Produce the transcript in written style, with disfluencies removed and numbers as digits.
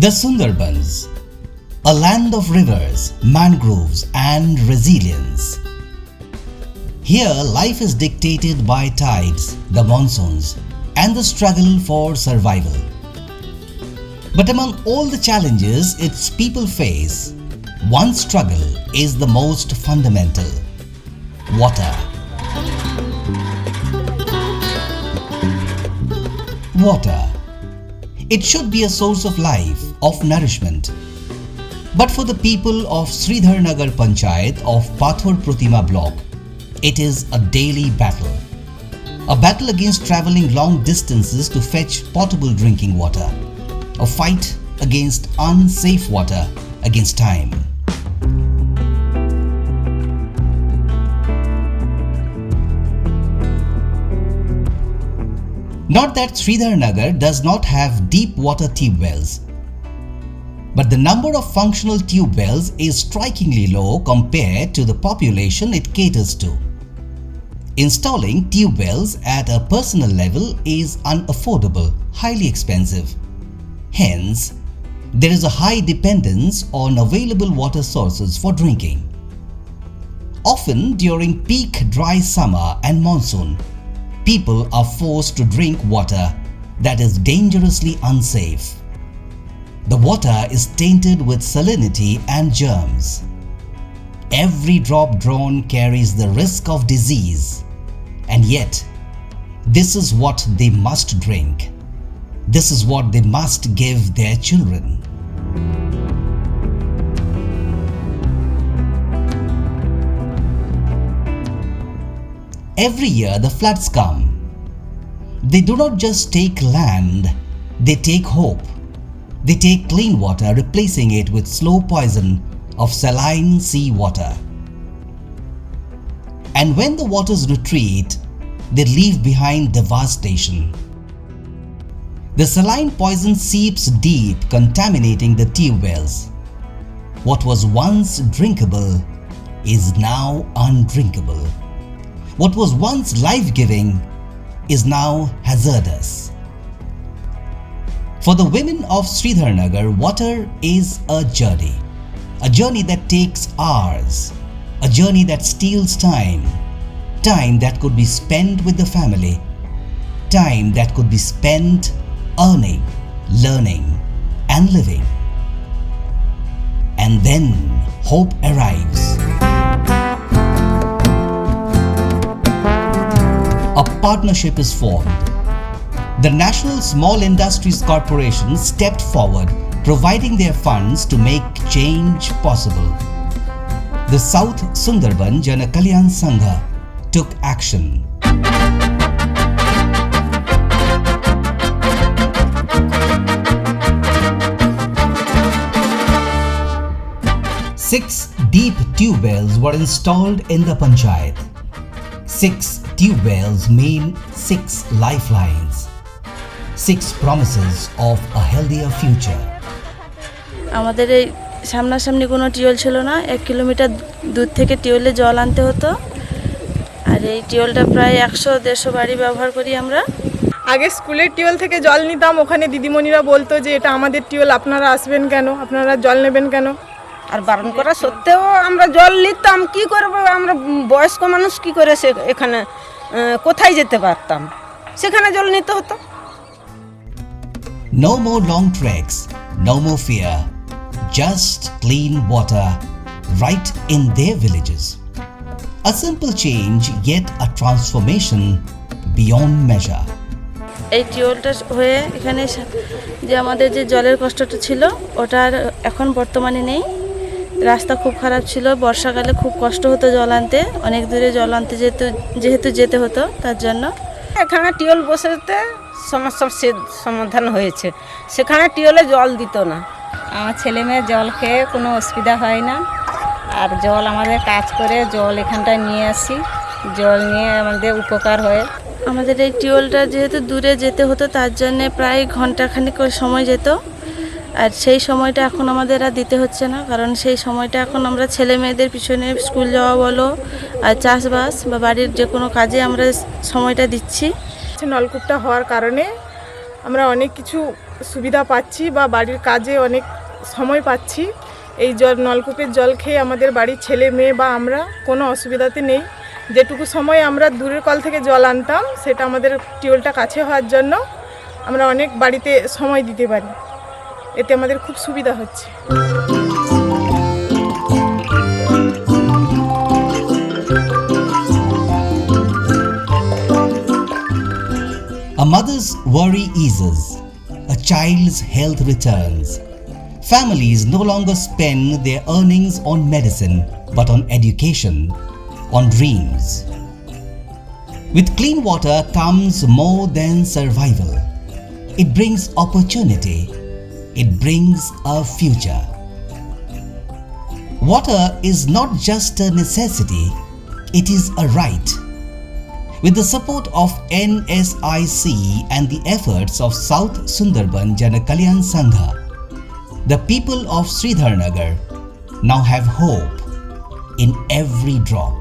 The Sundarbans, a land of rivers, mangroves and resilience. Here life is dictated by tides, the monsoons and the struggle for survival. But among all the challenges its people face, one struggle is the most fundamental: water. Water. It should be a source of life, of nourishment. But for the people of Sridharnagar Panchayat of Pathor Pratima block, it is a daily battle. A battle against travelling long distances to fetch potable drinking water. A fight against unsafe water, against time. Not that Sridharnagar does not have deep water tube wells, but the number of functional tube wells is strikingly low compared to the population it caters to. Installing tube wells at a personal level is unaffordable, highly expensive. Hence, there is a high dependence on available water sources for drinking. Often during peak dry summer and monsoon, people are forced to drink water that is dangerously unsafe. The water is tainted with salinity and germs. Every drop drawn carries the risk of disease, and yet, this is what they must drink. This is what they must give their children. Every year the floods come. They do not just take land, they take hope. They take clean water, replacing it with slow poison of saline sea water. And when the waters retreat, they leave behind devastation. The saline poison seeps deep, contaminating the tube wells. What was once drinkable is now undrinkable. What was once life-giving is now hazardous. For the women of Sridharnagar, water is a journey that takes hours, a journey that steals time, time that could be spent with the family, time that could be spent earning, learning and living. And then hope arrives. A partnership is formed. The National Small Industries Corporation stepped forward, providing their funds to make change possible. The South Sundarban Jana Kalyan Sangha took action. Six deep tube wells were installed in the Panchayat. 6 tube wells mean 6 lifelines, 6 promises of a healthier future. আমাদের এই সামনাসামনি কোনো tubewell ছিল না। 1 kilometre দূর থেকে টিউবওয়েলে জল আনতে হতো। আর এই টিউবওয়েলটা প্রায় 100-150 বাড়ি ব্যবহার করি আমরা। আগে স্কুলের টিউবওয়েল থেকে জল নিতাম, ওখানে দিদিমণিরা বলতো যে এটা আমাদের টিউবওয়েল, আপনারা আসবেন কেন, আপনারা জল নেবেন কেন। আর বারণ করা সত্ত্বেও আমরা জল নিতাম। কি করব, আমরা বয়স্ক মানুষ কি করে এখানে কোথায় যেতে পারতাম, সেখানে জল নিতে হতো। No more long treks, no more fear, just clean water right in their villages. A simple change, yet a transformation beyond measure. এই টিউবওয়েলটা হয়ে এখানে যে আমাদের যে জলের কষ্টটা ছিল ওটা এখন বর্তমানে নেই। রাস্তা খুব খারাপ ছিল, বর্ষাকালে খুব কষ্ট হতো জল আনতে, অনেক দূরে জল আনতে যেহেতু যেতে হতো, তার জন্য এখানে টিউবওয়েল বসাতে সমস্যার সমাধান হয়েছে। সেখানে টিউবওয়েলে জল দিত না। আমার ছেলে মেয়ে জল খেয়ে কোনো অসুবিধা হয় না। আর জল আমাদের কাজ করে জল এখানটায় নিয়ে আসি, জল নিয়ে আমাদের উপকার হয়। আমাদের এই টিউবওয়েলটা যেহেতু দূরে যেতে হতো, তার জন্য প্রায় ঘন্টাখানেক করে সময় যেত। আর সেই সময়টা এখন আমাদের আর দিতে হচ্ছে না, কারণ সেই সময়টা এখন আমরা ছেলে মেয়েদের পিছনে স্কুল যাওয়া বলো আর চাষবাস বা বাড়ির যে কোনো কাজে আমরা সময়টা দিচ্ছি। নলকূপটা হওয়ার কারণে আমরা অনেক কিছু সুবিধা পাচ্ছি বা বাড়ির কাজে অনেক সময় পাচ্ছি। এই নলকূপের জল খেয়ে আমাদের বাড়ির ছেলে মেয়ে বা আমরা কোনো অসুবিধাতে নেই। যেটুকু সময় আমরা দূরের কল থেকে জল আনতাম সেটা আমাদের টিউবওয়েলটা কাছে হওয়ার জন্য আমরা অনেক বাড়িতে সময় দিতে পারি। এতে আমাদের খুব সুবিধা হচ্ছে। A mother's worry eases, a child's health returns. Families no longer spend their earnings on medicine, but on education, on dreams. With clean water comes more than survival. It brings opportunity. It brings a future. Water is not just a necessity, it is a right. With the support of NSIC and the efforts of South Sundarban Janakalyan Sangha, the people of Sridharnagar now have hope in every drop.